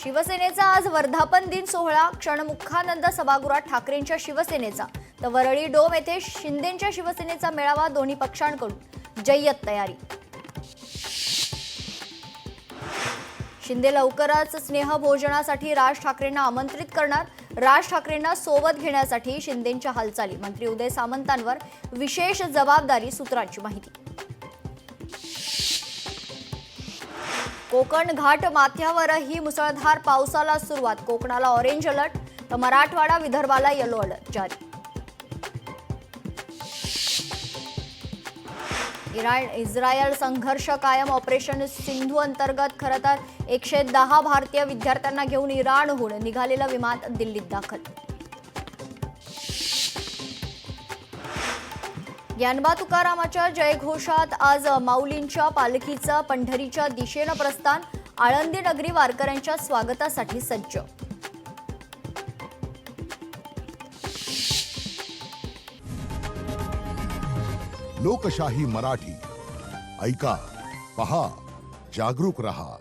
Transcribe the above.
शिवसेनेचा आज वर्धापन दिन सोहळा क्षणमुखानंद सभागृहात ठाकरेंच्या शिवसेनेचा तर वरळी डोम येथे शिंदेंच्या शिवसेनेचा मेळावा दोन्ही पक्षांकडून जय्यत तयारी। शिंदे लवकरच स्नेहभोजनासाठी राज ठाकरेंना आमंत्रित करणार। राज ठाकरेंना सोबत घेण्यासाठी शिंदेंच्या हालचाली। मंत्री उदय सामंतांवर विशेष जबाबदारी, सूत्रांची माहिती। कोकण घाट माथ्यावरही मुसळधार पावसाला सुरुवात। कोकणाला ऑरेंज अलर्ट तर मराठवाडा विदर्भाला येलो अलर्ट जारी। इराण इस्रायल संघर्ष कायम। ऑपरेशन सिंधू अंतर्गत खरं तर 110 भारतीय विद्यार्थ्यांना घेऊन इराणहून निघालेलं विमान दिल्लीत दाखल। ज्ञानोबा तुकारामांच्या जयघोषात आज माऊलींच्या पालखीचं पंढरीच्या दिशेनं प्रस्थान। आळंदी नगरी वारकऱ्यांच्या स्वागतासाठी सज्ज। लोकशाही मराठी ऐका, पहा, जागरूक रहा।